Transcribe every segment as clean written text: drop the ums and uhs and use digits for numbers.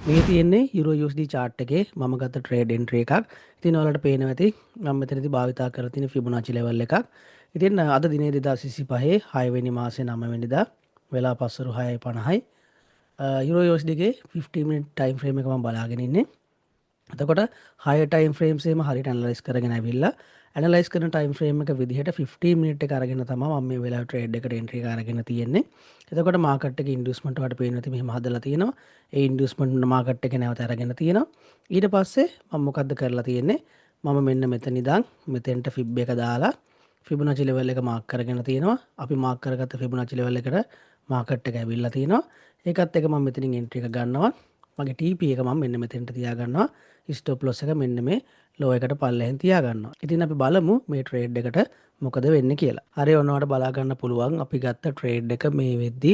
මේ තියෙන්නේ Euro USD chart එකේ මම ගත්ත trade entry එකක්. ඉතින් ඔයාලට පේනවා ඇති මම මෙතනදී භාවිතා කරලා තියෙන Fibonacci level එකක්. ඉතින් අද දිනේ 2025 6 වෙනි මාසේ 9 වෙනිදා වෙලා පස්වරු 6:50යි. Euro USD එකේ 15 minute time frame එක මම බලාගෙන ඉන්නේ. එතකොට higher time frames එහෙම හරියට ඇනලයිස් කරගෙන ඇවිල්ලා ඇනලයිස් කරන time frame එක විදිහට 15 minute එක අරගෙන තමයි මම මේ වෙලාවේ trade එකට entry එක අරගෙන තියෙන්නේ. එතකොට market එකේ inducement වලට පේනවා ඉතින් මෙහෙම හදලා තියෙනවා. ඒ inducement market එකේ නැවත අරගෙන තියෙනවා. ඊට පස්සේ මම මොකද්ද කරලා තියෙන්නේ? මම මෙන්න මෙතන ඉඳන් මෙතෙන්ට fib එක දාලා Fibonacci level එක mark කරගෙන තියෙනවා. අපි mark කරගත්ත Fibonacci level එකට market එක ඇවිල්ලා තියෙනවා. ඒකත් එක මම මෙතනින් entry එක ගන්නවා. මගේ TP එක මම මෙන්න මෙතෙන්ට තියාගන්නවා. ස්ටොප් ලොස් එක මෙන්න මේ ලෝ එකට පල්ලෙහෙන් තියාගන්නවා. ඉතින් අපි බලමු මේ ට්‍රේඩ් එකට මොකද වෙන්නේ කියලා. හරි ඔන්නවට බලා ගන්න පුළුවන් අපි ගත්ත ට්‍රේඩ් එක මේ වෙද්දි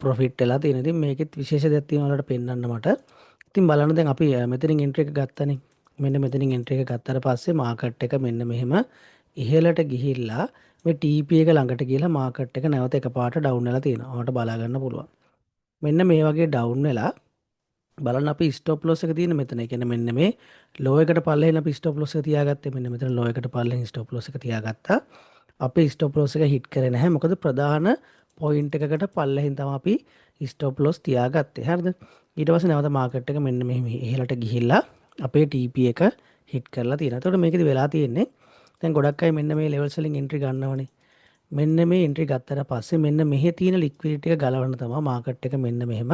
ප්‍රොෆිට් වෙලා තියෙන. ඉතින් මේකෙත් විශේෂ දෙයක් තියෙනවා ඔයාලට පෙන්වන්න මට. ඉතින් බලන්න දැන් අපි මෙතනින් එන්ට්‍රි එක ගත්තනේ. මෙන්න මෙතනින් එන්ට්‍රි එක ගත්තට පස්සේ මාකට් එක මෙන්න මෙහෙම ඉහළට ගිහිල්ලා මේ TP එක ළඟට ගිහලා මාකට් එක නැවත එකපාරට ඩවුන් වෙලා තියෙනවා. ඔයාලට බලා ගන්න පුළුවන්. මෙන්න මේ වගේ ඩවුන් වෙලා බලන්න අපි ස්ටොප් ලොස් එක තියෙන මෙතන. ඒ කියන්නේ මෙන්න මේ ලෝ එකට පල්ලෙහෙන් අපි ස්ටොප් ලොස් එක තියාගත්තේ. මෙන්න මෙතන ලෝ එකට පල්ලෙහෙන් ස්ටොප් ලොස් එක තියාගත්තා. අපේ ස්ටොප් ලොස් එක හිට් කරේ නැහැ. මොකද ප්‍රධාන පොයින්ට් එකකට පල්ලෙහෙන් තමයි අපි ස්ටොප් ලොස් තියාගත්තේ. හරිද? ඊට පස්සේ නැවත මාකට් එක මෙන්න මෙහෙම ඉහළට ගිහිල්ලා අපේ TP එක හිට් කරලා තියෙනවා. එතකොට මේකෙදි වෙලා තියෙන්නේ දැන් ගොඩක් අය මෙන්න මේ ලෙවල්ස් වලින් එන්ට්‍රි ගන්නවනේ. මෙන්න මේ එන්ට්‍රි ගත්තට පස්සේ මෙන්න මෙහි තියෙන ලික්විඩිටි එක ගලවන්න තමයි මාකට් එක මෙන්න මෙහෙම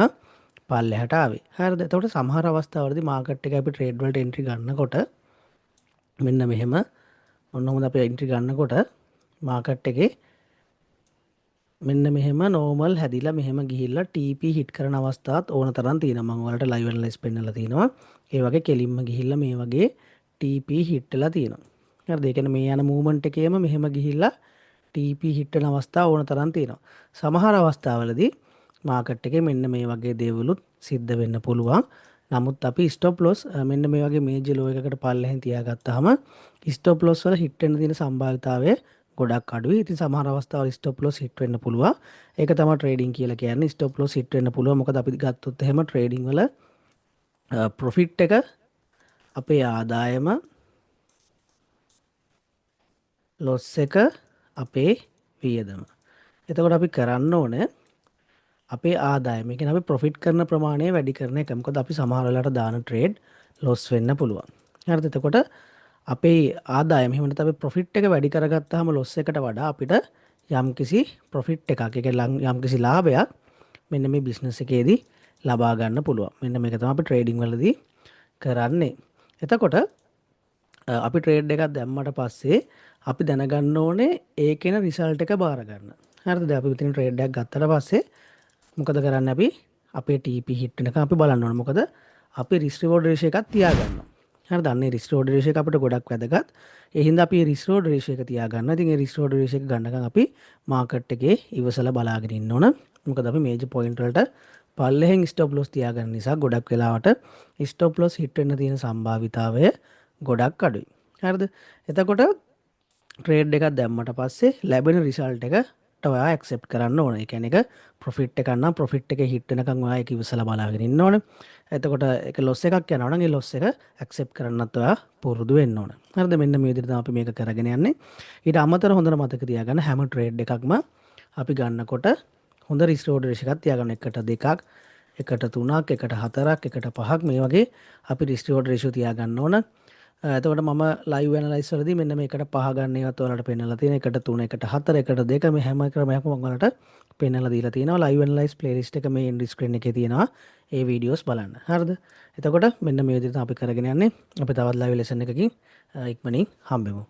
පල්ලෙහාට ආවේ. හරිද? එතකොට සමහර අවස්ථාවලදී මාකට් එකේ අපි ට්‍රේඩ් වලට එන්ට්‍රි ගන්නකොට මෙන්න මෙහෙම ඔන්න ඔහොමද අපි එන්ට්‍රි ගන්නකොට මාකට් එකේ මෙන්න මෙහෙම නෝමල් හැදිලා මෙහෙම ගිහිල්ලා TP හිට් කරන අවස්ථාත් ඕන තරම් තියෙනවා. මම ඔයාලට ලයිව් ඇනලයිස් පෙන්නලා තියෙනවා. ඒ වගේ කෙලින්ම ගිහිල්ලා මේ වගේ TP හිට් වෙලා තියෙනවා. හරිද? ඒ කියන්නේ මේ යන මූවමන්ට් එකේම මෙහෙම ගිහිල්ලා TP හිට් වෙන අවස්ථා ඕන තරම් තියෙනවා. සමහර අවස්ථාවලදී මාකට් එකේ මෙන්න මේ වගේ දේවලුත් සිද්ධ වෙන්න පුළුවන්. නමුත් අපි ස්ටොප් ලොස් මෙන්න මේ වගේ මේජර් ලෝ එකකට පල්ලෙහෙන් තියාගත්තාම ස්ටොප් ලොස් වල හිට් වෙන්න තියෙන සම්භාවිතාවය ගොඩක් අඩුයි. ඉතින් සමහර අවස්ථාවල ස්ටොප් ලොස් හිට් වෙන්න පුළුවන්. ඒක තමයි ට්‍රේඩින් කියලා කියන්නේ. ස්ටොප් ලොස් හිට් වෙන්න පුළුවන්. මොකද අපි ගත්තොත් එහෙම ට්‍රේඩින් වල ප්‍රොෆිට් එක අපේ ආදායම ලොස් එක අපේ වියදම. එතකොට අපි කරන්න ඕනේ අපේ ආදායම. ඒ කියන්නේ අපි ප්‍රොෆිට් කරන ප්‍රමාණය වැඩි කරන එක. මොකද අපි සමහර වෙලාවට දාන ට්‍රේඩ් ලොස් වෙන්න පුළුවන්. හරිද? එතකොට අපේ ආදායම එහෙම නැත්නම් අපි ප්‍රොෆිට් එක වැඩි කරගත්තාම ලොස් එකට වඩා අපිට යම්කිසි ප්‍රොෆිට් එකක් ඒ කියන්නේ යම්කිසි ලාභයක් මෙන්න මේ බිස්නස් එකේදී ලබා ගන්න පුළුවන්. මෙන්න මේක තමයි අපි ට්‍රේඩින් වලදී කරන්නේ. එතකොට අපි ට්‍රේඩ් එකක් දැම්මට පස්සේ අපි දැනගන්න ඕනේ ඒකේන රිසල්ට් එක බාර ගන්න. හරිද? දැන් අපි මෙතන ට්‍රේඩ් එකක් ගත්තට පස්සේ මොකද කරන්න අපි අපේ TP හිට් වෙනකන් අපි බලන්න ඕනේ. මොකද අපි රිස්ක් රිවෝඩ් රේෂියෝ එකක් තියාගන්නවා. හරිද? අන්නේ රිස්ක් රිවෝඩ් රේෂියෝ එක අපිට ගොඩක් වැදගත්. ඒ හින්දා අපි රිස්ක් රිවෝඩ් රේෂියෝ එක තියාගන්නවා. ඉතින් ඒ රිස්ක් රිවෝඩ් රේෂියෝ එක ගන්නකම් අපි මාකට් එකේ ඉවසලා බලාගෙන ඉන්න ඕන. මොකද අපි මේජර් පොයින්ට් වලට පල්ලෙහෙන් ස්ටොප් ලොස් තියාගන්න නිසා ගොඩක් වෙලාවට ස්ටොප් ලොස් හිට් වෙන්න තියෙන සම්භාවිතාවය ගොඩක් අඩුයි. හරිද? එතකොට ට්‍රේඩ් එකක් දැම්මට පස්සේ ලැබෙන රිසල්ට් එකට ඔයා ඇක්සෙප්ට් කරන්න ඕනේ. ඒ කියන්නේ ඒක ප්‍රොෆිට් එකක් නම් ප්‍රොෆිට් එකේ හිට් වෙනකන් ඔයා ඒක ඉවසලා බලාගෙන ඉන්න ඕනේ. එතකොට ඒක ලොස් එකක් යනවා නම් ඒ ලොස් එක ඇක්සෙප්ට් කරන්නත් ඔයා පුරුදු වෙන්න ඕනේ. හරිද? මෙන්න මේ විදිහට තමයි අපි මේක කරගෙන යන්නේ. ඊට අමතරව හොඳට මතක තියාගන්න හැම ට්‍රේඩ් එකක්ම අපි ගන්නකොට හොඳ රිස්ක් රිවෝඩ් රේෂියෝ එකක් තියාගන්න. 1:2ක් 1:3ක් 1:4ක් 1:5ක් මේ වගේ අපි රිස්ක් රිවෝඩ් රේෂියෝ තියාගන්න ඕන. එතකොට මම ලයිව් ඇනලයිස් වලදී මෙන්න මේකට 5 ගන්න ඒවත් ඔයාලට පෙන්නලා තියෙනවා. 1:3 1:4 1:2 මේ හැම ක්‍රමයක්ම මම ඔයාලට පෙන්නලා දීලා තියෙනවා. ලයිව් ඇනලයිස් ප්ලේලිස්ට් එක මේ එන්ඩ් ස්ක්‍රීන් එකේ තියෙනවා. ඒ වීඩියෝස් බලන්න. හරිද? එතකොට මෙන්න මේ විදිහට අපි කරගෙන යන්නේ. අපි තවත් ලයිව් ලෙසන් එකකින් ඉක්මනින් හම්බෙමු.